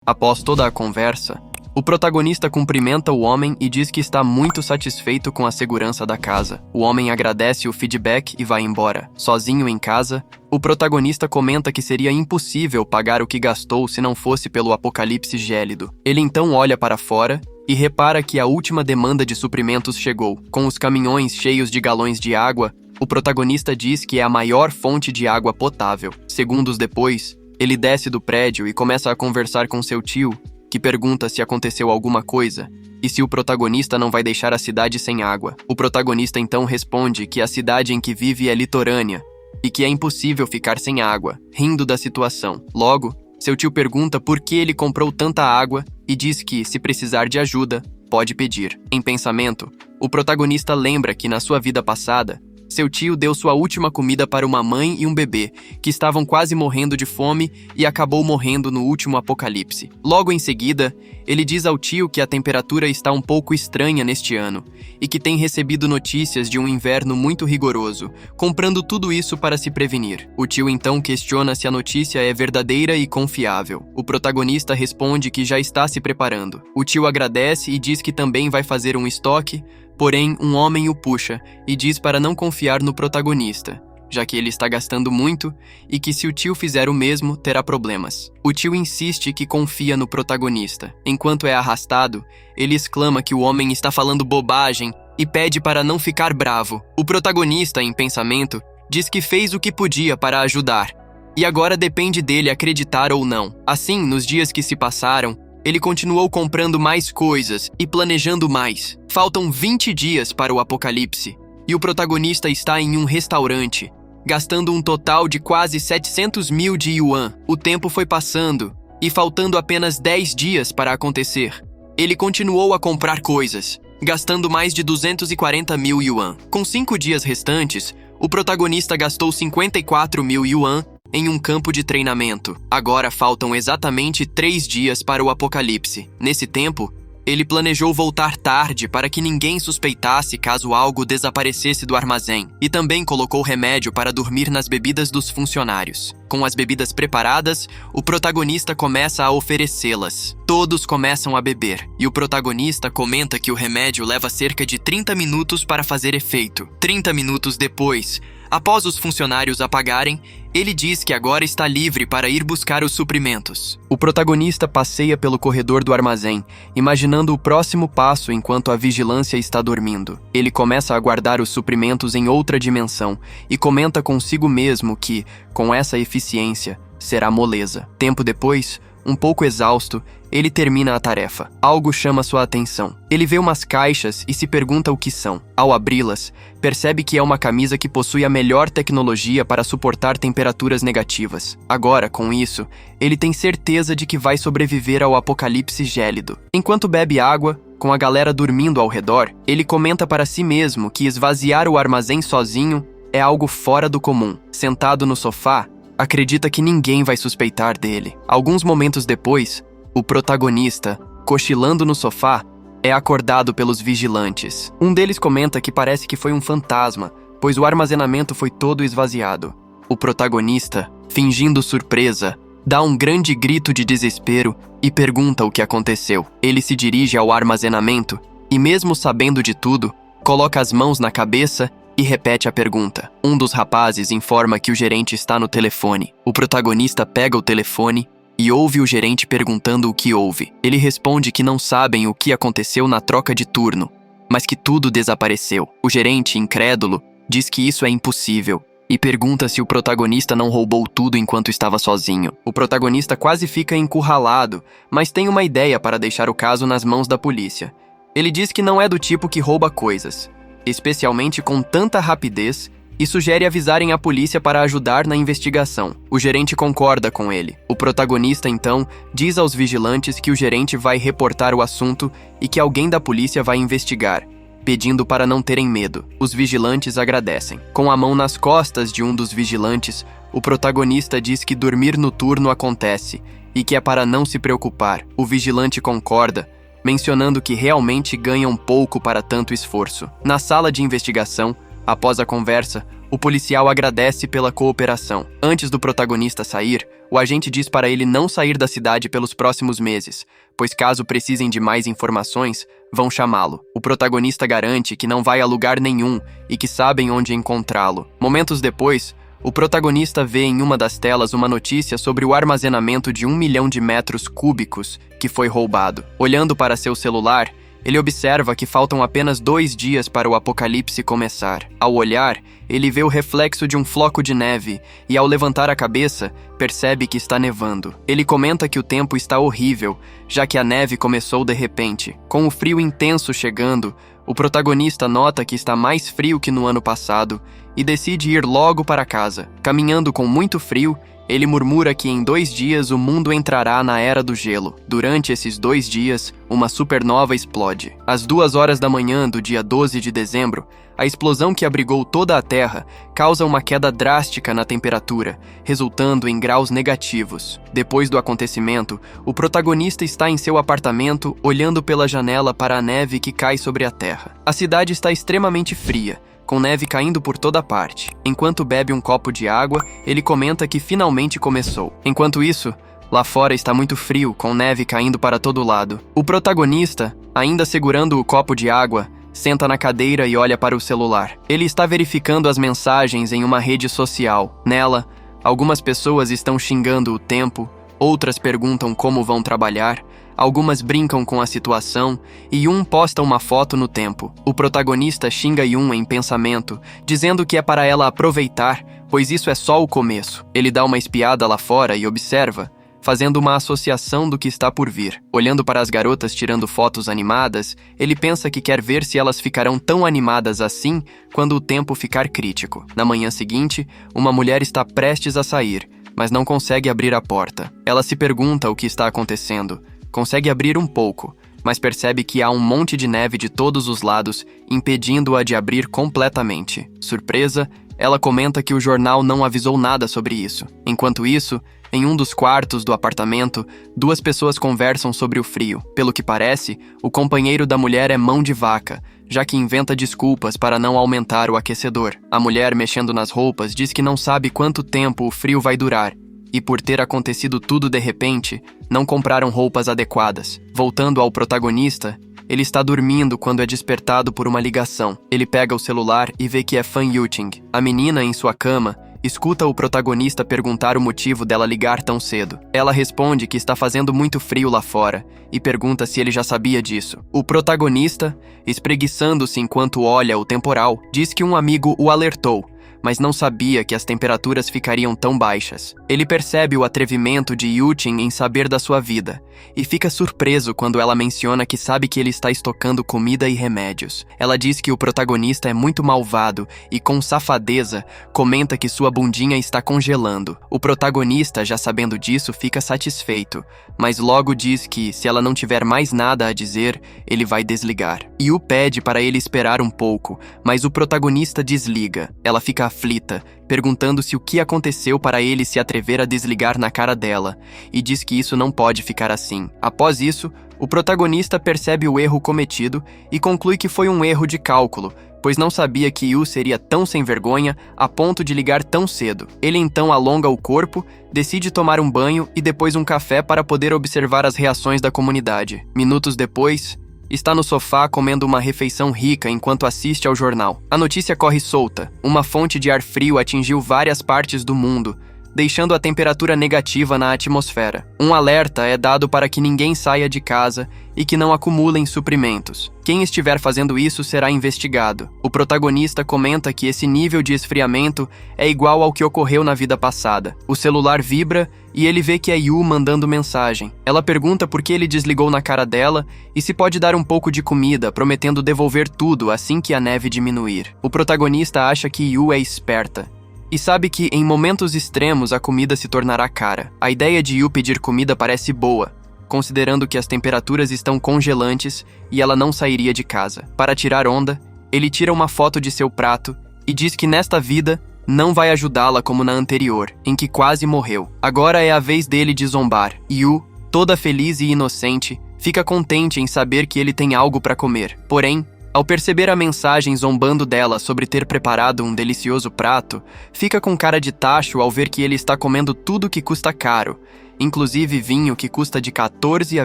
Após toda a conversa, o protagonista cumprimenta o homem e diz que está muito satisfeito com a segurança da casa. O homem agradece o feedback e vai embora. Sozinho em casa, o protagonista comenta que seria impossível pagar o que gastou se não fosse pelo apocalipse gélido. Ele então olha para fora e repara que a última demanda de suprimentos chegou. Com os caminhões cheios de galões de água, o protagonista diz que é a maior fonte de água potável. Segundos depois, ele desce do prédio e começa a conversar com seu tio, que pergunta se aconteceu alguma coisa e se o protagonista não vai deixar a cidade sem água. O protagonista então responde que a cidade em que vive é litorânea e que é impossível ficar sem água, rindo da situação. Logo, seu tio pergunta por que ele comprou tanta água e diz que, se precisar de ajuda, pode pedir. Em pensamento, o protagonista lembra que na sua vida passada, seu tio deu sua última comida para uma mãe e um bebê, que estavam quase morrendo de fome e acabou morrendo no último apocalipse. Logo em seguida, ele diz ao tio que a temperatura está um pouco estranha neste ano e que tem recebido notícias de um inverno muito rigoroso, comprando tudo isso para se prevenir. O tio então questiona se a notícia é verdadeira e confiável. O protagonista responde que já está se preparando. O tio agradece e diz que também vai fazer um estoque. Porém, um homem o puxa e diz para não confiar no protagonista, já que ele está gastando muito e que se o tio fizer o mesmo, terá problemas. O tio insiste que confia no protagonista. Enquanto é arrastado, ele exclama que o homem está falando bobagem e pede para não ficar bravo. O protagonista, em pensamento, diz que fez o que podia para ajudar, e agora depende dele acreditar ou não. Assim, nos dias que se passaram, ele continuou comprando mais coisas e planejando mais. Faltam 20 dias para o apocalipse e o protagonista está em um restaurante, gastando um total de quase 700 mil de yuan. O tempo foi passando e faltando apenas 10 dias para acontecer. Ele continuou a comprar coisas, gastando mais de 240 mil yuan. Com 5 dias restantes, o protagonista gastou 54 mil yuan em um campo de treinamento. Agora faltam exatamente 3 dias para o apocalipse. Nesse tempo, Ele planejou voltar tarde para que ninguém suspeitasse caso algo desaparecesse do armazém, e também colocou remédio para dormir nas bebidas dos funcionários. Com as bebidas preparadas, o protagonista começa a oferecê-las. Todos começam a beber, e o protagonista comenta que o remédio leva cerca de 30 minutos para fazer efeito. 30 minutos depois, após os funcionários apagarem, ele diz que agora está livre para ir buscar os suprimentos. O protagonista passeia pelo corredor do armazém, imaginando o próximo passo enquanto a vigilância está dormindo. Ele começa a guardar os suprimentos em outra dimensão e comenta consigo mesmo que, com essa eficiência, será moleza. Tempo depois, um pouco exausto, ele termina a tarefa. Algo chama sua atenção. Ele vê umas caixas e se pergunta o que são. Ao abri-las, percebe que é uma camisa que possui a melhor tecnologia para suportar temperaturas negativas. Agora, com isso, ele tem certeza de que vai sobreviver ao apocalipse gélido. Enquanto bebe água, com a galera dormindo ao redor, ele comenta para si mesmo que esvaziar o armazém sozinho é algo fora do comum. Sentado no sofá, acredita que ninguém vai suspeitar dele. Alguns momentos depois, o protagonista, cochilando no sofá, é acordado pelos vigilantes. Um deles comenta que parece que foi um fantasma, pois o armazenamento foi todo esvaziado. O protagonista, fingindo surpresa, dá um grande grito de desespero e pergunta o que aconteceu. Ele se dirige ao armazenamento e, mesmo sabendo de tudo, coloca as mãos na cabeça e repete a pergunta. Um dos rapazes informa que o gerente está no telefone. O protagonista pega o telefone e ouve o gerente perguntando o que houve. Ele responde que não sabem o que aconteceu na troca de turno, mas que tudo desapareceu. O gerente, incrédulo, diz que isso é impossível e pergunta se o protagonista não roubou tudo enquanto estava sozinho. O protagonista quase fica encurralado, mas tem uma ideia para deixar o caso nas mãos da polícia. Ele diz que não é do tipo que rouba coisas, especialmente com tanta rapidez, e sugere avisarem a polícia para ajudar na investigação. O gerente concorda com ele. O protagonista, então, diz aos vigilantes que o gerente vai reportar o assunto e que alguém da polícia vai investigar, pedindo para não terem medo. Os vigilantes agradecem. Com a mão nas costas de um dos vigilantes, o protagonista diz que dormir no turno acontece e que é para não se preocupar. O vigilante concorda, mencionando que realmente ganham pouco para tanto esforço. Na sala de investigação, após a conversa, o policial agradece pela cooperação. Antes do protagonista sair, o agente diz para ele não sair da cidade pelos próximos meses, pois caso precisem de mais informações, vão chamá-lo. O protagonista garante que não vai a lugar nenhum e que sabem onde encontrá-lo. Momentos depois, o protagonista vê em uma das telas uma notícia sobre o armazenamento de 1 milhão de metros cúbicos que foi roubado. Olhando para seu celular, ele observa que faltam apenas 2 dias para o apocalipse começar. Ao olhar, ele vê o reflexo de um floco de neve e, ao levantar a cabeça, percebe que está nevando. Ele comenta que o tempo está horrível, já que a neve começou de repente. Com o frio intenso chegando, o protagonista nota que está mais frio que no ano passado e decide ir logo para casa. Caminhando com muito frio, ele murmura que em 2 dias o mundo entrará na Era do Gelo. Durante esses 2 dias, uma supernova explode. Às 2 horas da manhã do dia 12 de dezembro, a explosão que abrigou toda a Terra causa uma queda drástica na temperatura, resultando em graus negativos. Depois do acontecimento, o protagonista está em seu apartamento, olhando pela janela para a neve que cai sobre a Terra. A cidade está extremamente fria, com neve caindo por toda parte. Enquanto bebe um copo de água, ele comenta que finalmente começou. Enquanto isso, lá fora está muito frio, com neve caindo para todo lado. O protagonista, ainda segurando o copo de água, senta na cadeira e olha para o celular. Ele está verificando as mensagens em uma rede social. Nela, algumas pessoas estão xingando o tempo, outras perguntam como vão trabalhar, algumas brincam com a situação e um posta uma foto no tempo. O protagonista xinga Yun em pensamento, dizendo que é para ela aproveitar, pois isso é só o começo. Ele dá uma espiada lá fora e observa, fazendo uma associação do que está por vir. Olhando para as garotas tirando fotos animadas, ele pensa que quer ver se elas ficarão tão animadas assim quando o tempo ficar crítico. Na manhã seguinte, uma mulher está prestes a sair, mas não consegue abrir a porta. Ela se pergunta o que está acontecendo. Consegue abrir um pouco, mas percebe que há um monte de neve de todos os lados, impedindo-a de abrir completamente. Surpresa, ela comenta que o jornal não avisou nada sobre isso. Enquanto isso, Em um dos quartos do apartamento, duas pessoas conversam sobre o frio. Pelo que parece, o companheiro da mulher é mão de vaca, já que inventa desculpas para não aumentar o aquecedor. A mulher, mexendo nas roupas, diz que não sabe quanto tempo o frio vai durar, e por ter acontecido tudo de repente, não compraram roupas adequadas. Voltando ao protagonista, ele está dormindo quando é despertado por uma ligação. Ele pega o celular e vê que é Fan Yuting. A menina, em sua cama, escuta o protagonista perguntar o motivo dela ligar tão cedo. Ela responde que está fazendo muito frio lá fora e pergunta se ele já sabia disso. O protagonista, espreguiçando-se enquanto olha o temporal, diz que um amigo o alertou, mas não sabia que as temperaturas ficariam tão baixas. Ele percebe o atrevimento de Yuting em saber da sua vida e fica surpreso quando ela menciona que sabe que ele está estocando comida e remédios. Ela diz que o protagonista é muito malvado e, com safadeza, comenta que sua bundinha está congelando. O protagonista, já sabendo disso, fica satisfeito, mas logo diz que, se ela não tiver mais nada a dizer, ele vai desligar. Yu pede para ele esperar um pouco, mas o protagonista desliga. Ela fica aflita, perguntando-se o que aconteceu para ele se atrever a desligar na cara dela, e diz que isso não pode ficar assim. Após isso, o protagonista percebe o erro cometido e conclui que foi um erro de cálculo, pois não sabia que Yu seria tão sem vergonha a ponto de ligar tão cedo. Ele então alonga o corpo, decide tomar um banho e depois um café para poder observar as reações da comunidade. Minutos depois, está no sofá comendo uma refeição rica enquanto assiste ao jornal. A notícia corre solta. Uma fonte de ar frio atingiu várias partes do mundo, deixando a temperatura negativa na atmosfera. Um alerta é dado para que ninguém saia de casa e que não acumulem suprimentos. Quem estiver fazendo isso será investigado. O protagonista comenta que esse nível de esfriamento é igual ao que ocorreu na vida passada. O celular vibra e ele vê que é Yu mandando mensagem. Ela pergunta por que ele desligou na cara dela e se pode dar um pouco de comida, prometendo devolver tudo assim que a neve diminuir. O protagonista acha que Yu é esperta e sabe que, em momentos extremos, a comida se tornará cara. A ideia de Yu pedir comida parece boa, considerando que as temperaturas estão congelantes e ela não sairia de casa. Para tirar onda, ele tira uma foto de seu prato e diz que nesta vida não vai ajudá-la como na anterior, em que quase morreu. Agora é a vez dele de zombar. Yu, toda feliz e inocente, fica contente em saber que ele tem algo para comer. Porém, ao perceber a mensagem zombando dela sobre ter preparado um delicioso prato, fica com cara de tacho ao ver que ele está comendo tudo que custa caro, inclusive vinho que custa de 14 a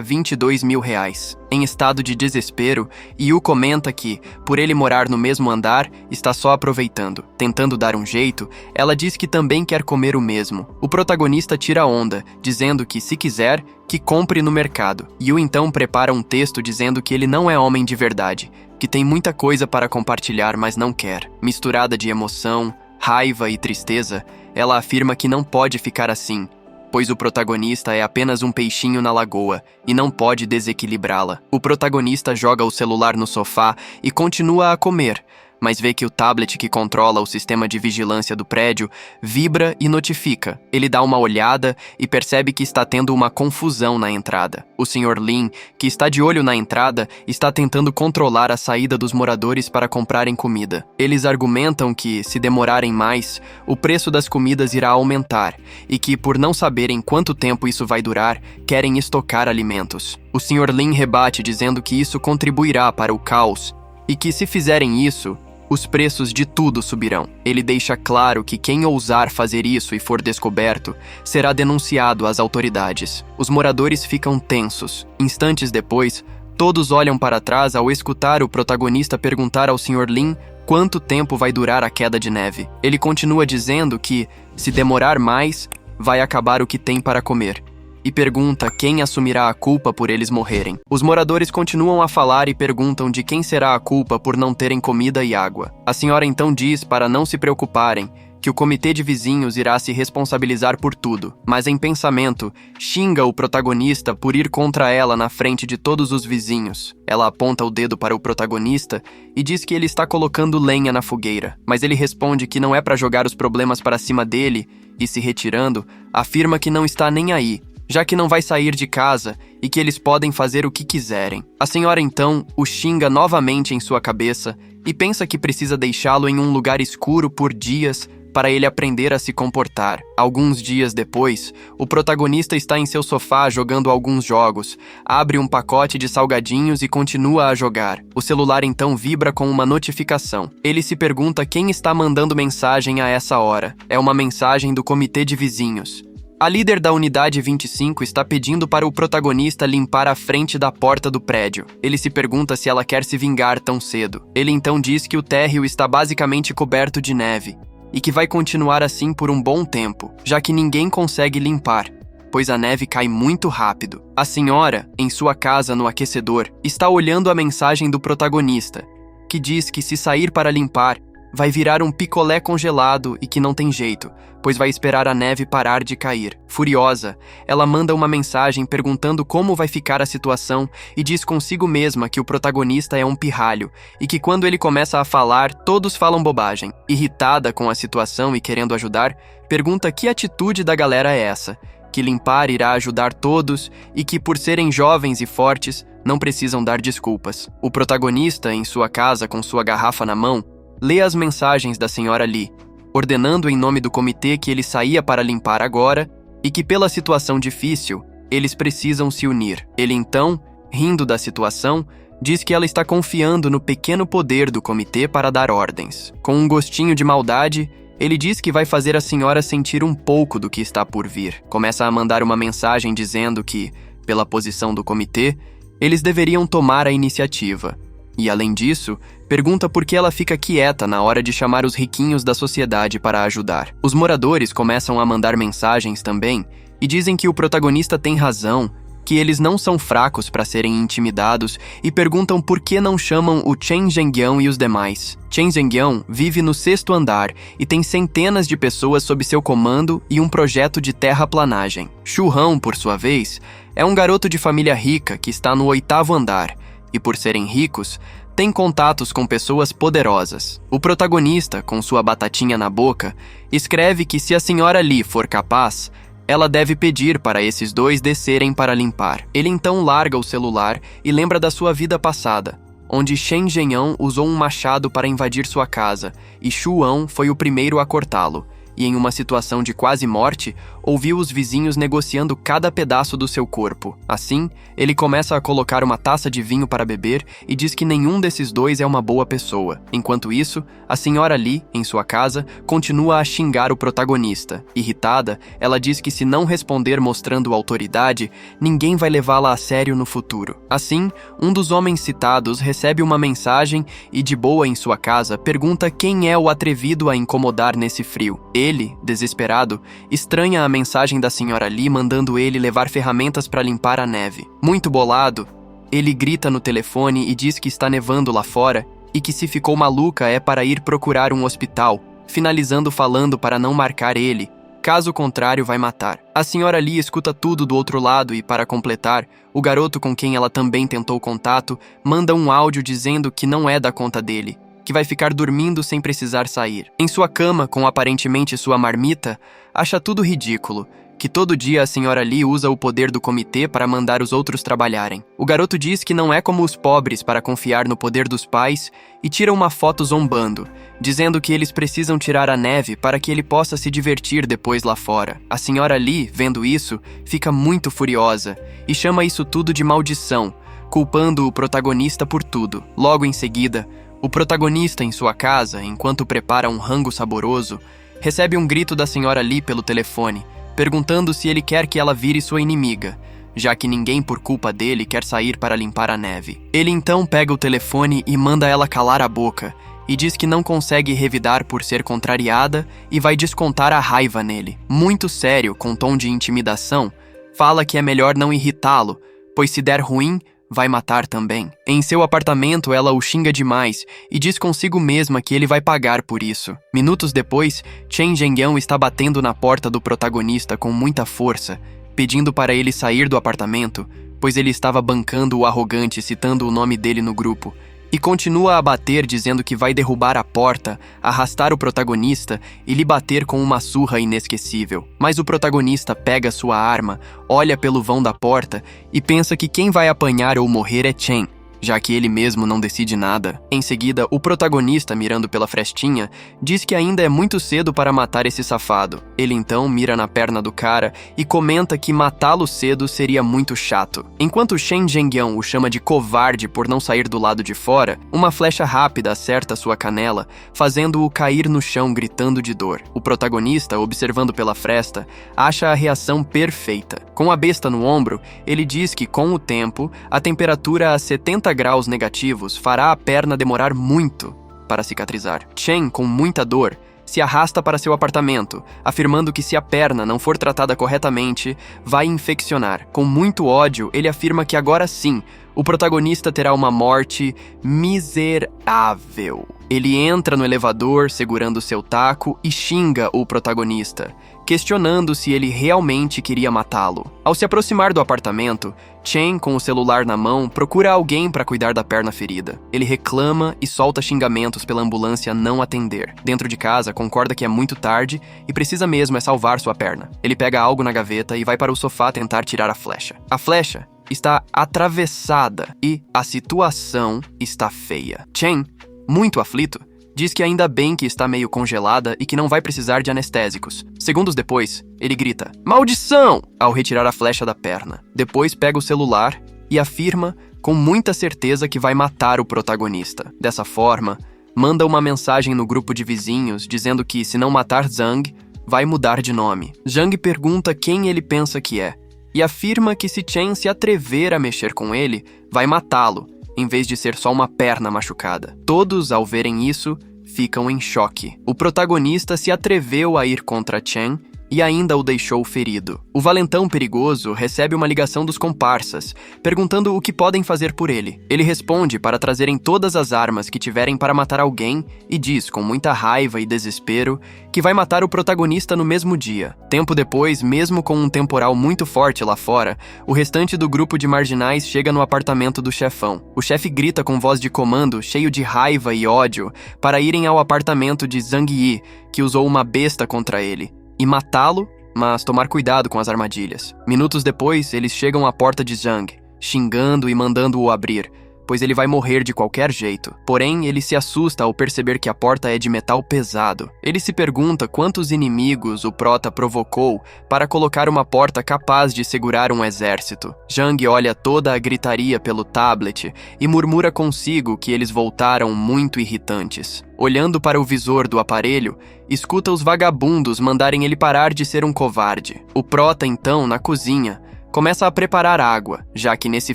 22 mil reais. Em estado de desespero, Yu comenta que, por ele morar no mesmo andar, está só aproveitando. Tentando dar um jeito, ela diz que também quer comer o mesmo. O protagonista tira onda, dizendo que, se quiser, que compre no mercado. Yu então prepara um texto dizendo que ele não é homem de verdade, que tem muita coisa para compartilhar, mas não quer. Misturada de emoção, raiva e tristeza, ela afirma que não pode ficar assim, pois o protagonista é apenas um peixinho na lagoa e não pode desequilibrá-la. O protagonista joga o celular no sofá e continua a comer, mas vê que o tablet que controla o sistema de vigilância do prédio vibra e notifica. Ele dá uma olhada e percebe que está tendo uma confusão na entrada. O Sr. Lin, que está de olho na entrada, está tentando controlar a saída dos moradores para comprarem comida. Eles argumentam que, se demorarem mais, o preço das comidas irá aumentar e que, por não saberem quanto tempo isso vai durar, querem estocar alimentos. O Sr. Lin rebate dizendo que isso contribuirá para o caos e que, se fizerem isso, os preços de tudo subirão. Ele deixa claro que quem ousar fazer isso e for descoberto será denunciado às autoridades. Os moradores ficam tensos. Instantes depois, todos olham para trás ao escutar o protagonista perguntar ao Sr. Lin quanto tempo vai durar a queda de neve. Ele continua dizendo que, se demorar mais, vai acabar o que tem para comer, e pergunta quem assumirá a culpa por eles morrerem. Os moradores continuam a falar e perguntam de quem será a culpa por não terem comida e água. A senhora então diz para não se preocuparem, que o comitê de vizinhos irá se responsabilizar por tudo, mas em pensamento, xinga o protagonista por ir contra ela na frente de todos os vizinhos. Ela aponta o dedo para o protagonista e diz que ele está colocando lenha na fogueira, mas ele responde que não é para jogar os problemas para cima dele e, se retirando, afirma que não está nem aí, já que não vai sair de casa e que eles podem fazer o que quiserem. A senhora então o xinga novamente em sua cabeça e pensa que precisa deixá-lo em um lugar escuro por dias para ele aprender a se comportar. Alguns dias depois, o protagonista está em seu sofá jogando alguns jogos, abre um pacote de salgadinhos e continua a jogar. O celular então vibra com uma notificação. Ele se pergunta quem está mandando mensagem a essa hora. É uma mensagem do comitê de vizinhos. A líder da unidade 25 está pedindo para o protagonista limpar a frente da porta do prédio. Ele se pergunta se ela quer se vingar tão cedo. Ele então diz que o térreo está basicamente coberto de neve e que vai continuar assim por um bom tempo, já que ninguém consegue limpar, pois a neve cai muito rápido. A senhora, em sua casa no aquecedor, está olhando a mensagem do protagonista, que diz que se sair para limpar, vai virar um picolé congelado e que não tem jeito, pois vai esperar a neve parar de cair. Furiosa, ela manda uma mensagem perguntando como vai ficar a situação e diz consigo mesma que o protagonista é um pirralho e que quando ele começa a falar, todos falam bobagem. Irritada com a situação e querendo ajudar, pergunta que atitude da galera é essa, que limpar irá ajudar todos e que por serem jovens e fortes, não precisam dar desculpas. O protagonista, em sua casa com sua garrafa na mão, lê as mensagens da senhora Lee, ordenando em nome do comitê que ele saía para limpar agora e que pela situação difícil, eles precisam se unir. Ele então, rindo da situação, diz que ela está confiando no pequeno poder do comitê para dar ordens. Com um gostinho de maldade, ele diz que vai fazer a senhora sentir um pouco do que está por vir. Começa a mandar uma mensagem dizendo que, pela posição do comitê, eles deveriam tomar a iniciativa. E, além disso, pergunta por que ela fica quieta na hora de chamar os riquinhos da sociedade para ajudar. Os moradores começam a mandar mensagens também e dizem que o protagonista tem razão, que eles não são fracos para serem intimidados e perguntam por que não chamam o Chen Zhengyang e os demais. Chen Zhengyang vive no 6º andar e tem centenas de pessoas sob seu comando e um projeto de terraplanagem. Xu Han, por sua vez, é um garoto de família rica que está no 8º andar. E por serem ricos, tem contatos com pessoas poderosas. O protagonista, com sua batatinha na boca, escreve que se a senhora Lee for capaz, ela deve pedir para esses dois descerem para limpar. Ele então larga o celular e lembra da sua vida passada, onde Shen Zhengyang usou um machado para invadir sua casa e Xu An foi o primeiro a cortá-lo. E em uma situação de quase morte, ouviu os vizinhos negociando cada pedaço do seu corpo. Assim, ele começa a colocar uma taça de vinho para beber e diz que nenhum desses dois é uma boa pessoa. Enquanto isso, a senhora Lee, em sua casa, continua a xingar o protagonista. Irritada, ela diz que se não responder mostrando autoridade, ninguém vai levá-la a sério no futuro. Assim, um dos homens citados recebe uma mensagem e, de boa em sua casa, pergunta quem é o atrevido a incomodar nesse frio. Ele, desesperado, estranha a mensagem da senhora Lee mandando ele levar ferramentas para limpar a neve. Muito bolado, ele grita no telefone e diz que está nevando lá fora e que se ficou maluca é para ir procurar um hospital, finalizando falando para não marcar ele, caso contrário vai matar. A senhora Lee escuta tudo do outro lado e, para completar, o garoto com quem ela também tentou contato manda um áudio dizendo que não é da conta dele, que vai ficar dormindo sem precisar sair. Em sua cama, com aparentemente sua marmita, acha tudo ridículo, que todo dia a senhora Lee usa o poder do comitê para mandar os outros trabalharem. O garoto diz que não é como os pobres para confiar no poder dos pais e tira uma foto zombando, dizendo que eles precisam tirar a neve para que ele possa se divertir depois lá fora. A senhora Lee, vendo isso, fica muito furiosa e chama isso tudo de maldição, culpando o protagonista por tudo. Logo em seguida, o protagonista, em sua casa, enquanto prepara um rango saboroso, recebe um grito da senhora Lee pelo telefone, perguntando se ele quer que ela vire sua inimiga, já que ninguém por culpa dele quer sair para limpar a neve. Ele então pega o telefone e manda ela calar a boca, e diz que não consegue revidar por ser contrariada e vai descontar a raiva nele. Muito sério, com tom de intimidação, fala que é melhor não irritá-lo, pois se der ruim, vai matar também. Em seu apartamento, ela o xinga demais e diz consigo mesma que ele vai pagar por isso. Minutos depois, Chen Zhengyang está batendo na porta do protagonista com muita força, pedindo para ele sair do apartamento, pois ele estava bancando o arrogante citando o nome dele no grupo, e continua a bater dizendo que vai derrubar a porta, arrastar o protagonista e lhe bater com uma surra inesquecível. Mas o protagonista pega sua arma, olha pelo vão da porta e pensa que quem vai apanhar ou morrer é Chen. já que ele mesmo não decide nada. Em seguida, o protagonista, mirando pela frestinha, diz que ainda é muito cedo para matar esse safado. Ele então mira na perna do cara e comenta que matá-lo cedo seria muito chato. Enquanto Shen Zhengyang o chama de covarde por não sair do lado de fora, uma flecha rápida acerta sua canela, fazendo-o cair no chão gritando de dor. O protagonista, observando pela fresta, acha a reação perfeita. Com a besta no ombro, ele diz que, com o tempo, a temperatura a 70 graus negativos fará a perna demorar muito para cicatrizar. Chen, com muita dor, se arrasta para seu apartamento, afirmando que se a perna não for tratada corretamente, vai infeccionar. Com muito ódio, ele afirma que agora sim, o protagonista terá uma morte miserável. Ele entra no elevador segurando seu taco e xinga o protagonista, questionando se ele realmente queria matá-lo. Ao se aproximar do apartamento, Chen, com o celular na mão, procura alguém para cuidar da perna ferida. Ele reclama e solta xingamentos pela ambulância não atender. Dentro de casa, concorda que é muito tarde e precisa mesmo é salvar sua perna. Ele pega algo na gaveta e vai para o sofá tentar tirar a flecha. A flecha está atravessada e a situação está feia. Chen, muito aflito, diz que ainda bem que está meio congelada e que não vai precisar de anestésicos. Segundos depois, ele grita "Maldição!" ao retirar a flecha da perna. Depois pega o celular e afirma com muita certeza que vai matar o protagonista. Dessa forma, manda uma mensagem no grupo de vizinhos dizendo que, se não matar Zhang, vai mudar de nome. Zhang pergunta quem ele pensa que é e afirma que, se Chen se atrever a mexer com ele, vai matá-lo, em vez de ser só uma perna machucada. Todos, ao verem isso, ficam em choque. O protagonista se atreveu a ir contra Chen e ainda o deixou ferido. O valentão perigoso recebe uma ligação dos comparsas, perguntando o que podem fazer por ele. Ele responde para trazerem todas as armas que tiverem para matar alguém e diz, com muita raiva e desespero, que vai matar o protagonista no mesmo dia. Tempo depois, mesmo com um temporal muito forte lá fora, o restante do grupo de marginais chega no apartamento do chefão. O chefe grita com voz de comando, cheio de raiva e ódio, para irem ao apartamento de Zhang Yi, que usou uma besta contra ele, e matá-lo, mas tomar cuidado com as armadilhas. Minutos depois, eles chegam à porta de Zhang, xingando e mandando-o abrir, pois ele vai morrer de qualquer jeito. Porém, ele se assusta ao perceber que a porta é de metal pesado. Ele se pergunta quantos inimigos o prota provocou para colocar uma porta capaz de segurar um exército. Zhang olha toda a gritaria pelo tablet e murmura consigo que eles voltaram muito irritantes. Olhando para o visor do aparelho, escuta os vagabundos mandarem ele parar de ser um covarde. O prota, então, na cozinha, começa a preparar água, já que nesse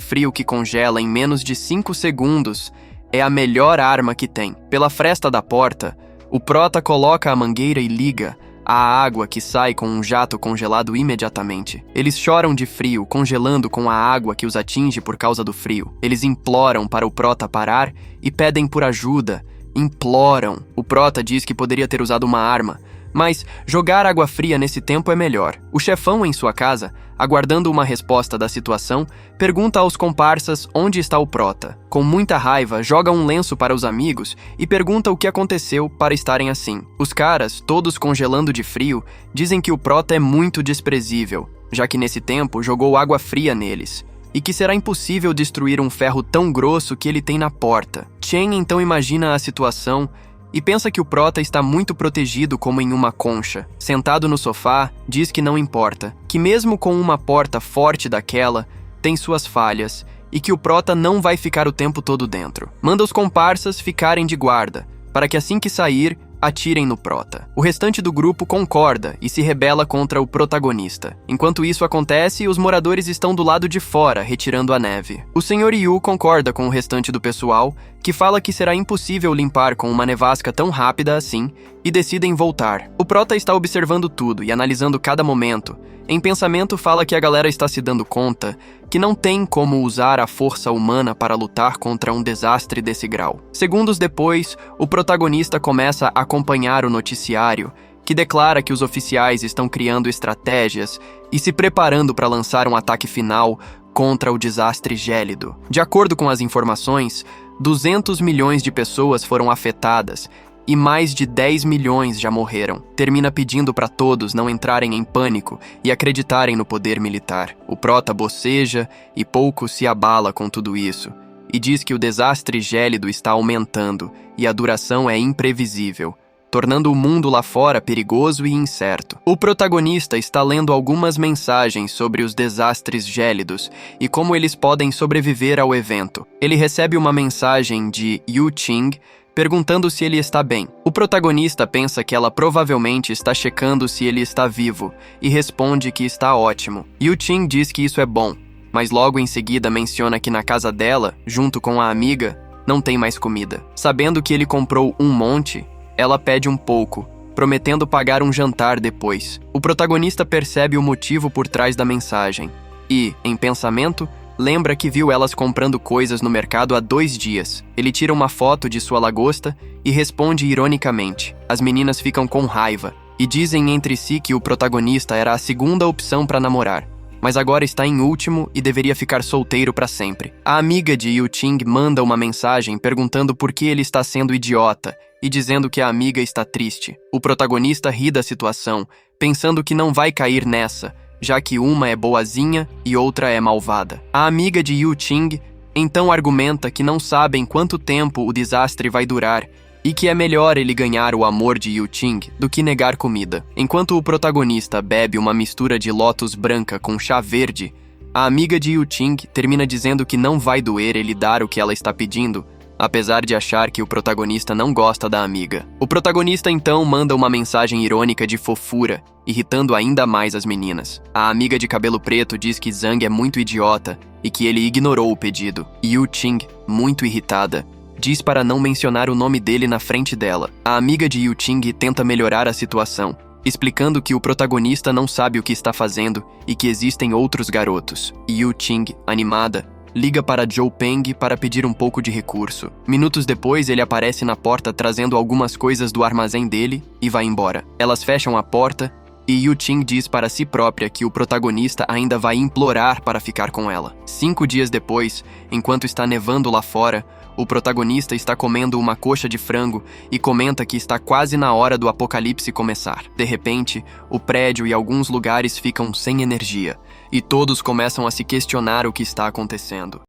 frio que congela em menos de 5 segundos, é a melhor arma que tem. Pela fresta da porta, o prota coloca a mangueira e liga a água, que sai com um jato congelado imediatamente. Eles choram de frio, congelando com a água que os atinge por causa do frio. Eles imploram para o prota parar e pedem por ajuda. Imploram. O prota diz que poderia ter usado uma arma, mas jogar água fria nesse tempo é melhor. O chefão, em sua casa, aguardando uma resposta da situação, pergunta aos comparsas onde está o prota. Com muita raiva, joga um lenço para os amigos e pergunta o que aconteceu para estarem assim. Os caras, todos congelando de frio, dizem que o prota é muito desprezível, já que nesse tempo jogou água fria neles, e que será impossível destruir um ferro tão grosso que ele tem na porta. Chen então imagina a situação e pensa que o prota está muito protegido como em uma concha. Sentado no sofá, diz que não importa, que mesmo com uma porta forte daquela, tem suas falhas e que o prota não vai ficar o tempo todo dentro. Manda os comparsas ficarem de guarda, para que assim que sair, atirem no prota. O restante do grupo concorda e se rebela contra o protagonista. Enquanto isso acontece, os moradores estão do lado de fora, retirando a neve. O Sr. Yu concorda com o restante do pessoal, que fala que será impossível limpar com uma nevasca tão rápida assim, e decidem voltar. O prota está observando tudo e analisando cada momento. Em pensamento, fala que a galera está se dando conta que não tem como usar a força humana para lutar contra um desastre desse grau. Segundos depois, o protagonista começa a acompanhar o noticiário, que declara que os oficiais estão criando estratégias e se preparando para lançar um ataque final contra o desastre gélido. De acordo com as informações, 200 milhões de pessoas foram afetadas e mais de 10 milhões já morreram. Termina pedindo para todos não entrarem em pânico e acreditarem no poder militar. O prota boceja e pouco se abala com tudo isso. e diz que o desastre gélido está aumentando e a duração é imprevisível, tornando o mundo lá fora perigoso e incerto. O protagonista está lendo algumas mensagens sobre os desastres gélidos e como eles podem sobreviver ao evento. Ele recebe uma mensagem de Yu Ching perguntando se ele está bem. O protagonista pensa que ela provavelmente está checando se ele está vivo e responde que está ótimo. Yu Ching diz que isso é bom, mas logo em seguida menciona que na casa dela, junto com a amiga, não tem mais comida. Sabendo que ele comprou um monte, ela pede um pouco, prometendo pagar um jantar depois. O protagonista percebe o motivo por trás da mensagem e, em pensamento, lembra que viu elas comprando coisas no mercado há 2 dias. Ele tira uma foto de sua lagosta e responde ironicamente. As meninas ficam com raiva e dizem entre si que o protagonista era a segunda opção para namorar, mas agora está em último e deveria ficar solteiro para sempre. A amiga de Yu Ching manda uma mensagem perguntando por que ele está sendo idiota e dizendo que a amiga está triste. O protagonista ri da situação, pensando que não vai cair nessa, já que uma é boazinha e outra é malvada. A amiga de Yu Ching então argumenta que não sabem quanto tempo o desastre vai durar e que é melhor ele ganhar o amor de Yu Ching do que negar comida. Enquanto o protagonista bebe uma mistura de lótus branca com chá verde, a amiga de Yu Ching termina dizendo que não vai doer ele dar o que ela está pedindo, apesar de achar que o protagonista não gosta da amiga. O protagonista então manda uma mensagem irônica de fofura, irritando ainda mais as meninas. A amiga de cabelo preto diz que Zhang é muito idiota e que ele ignorou o pedido. Yu Ching, muito irritada, diz para não mencionar o nome dele na frente dela. A amiga de Yu Ching tenta melhorar a situação, explicando que o protagonista não sabe o que está fazendo e que existem outros garotos. Yu Ching, animada, liga para Zhou Peng para pedir um pouco de recurso. Minutos depois, ele aparece na porta trazendo algumas coisas do armazém dele e vai embora. Elas fecham a porta e Yu Ching diz para si própria que o protagonista ainda vai implorar para ficar com ela. 5 dias depois, enquanto está nevando lá fora, o protagonista está comendo uma coxa de frango e comenta que está quase na hora do apocalipse começar. De repente, o prédio e alguns lugares ficam sem energia, e todos começam a se questionar o que está acontecendo.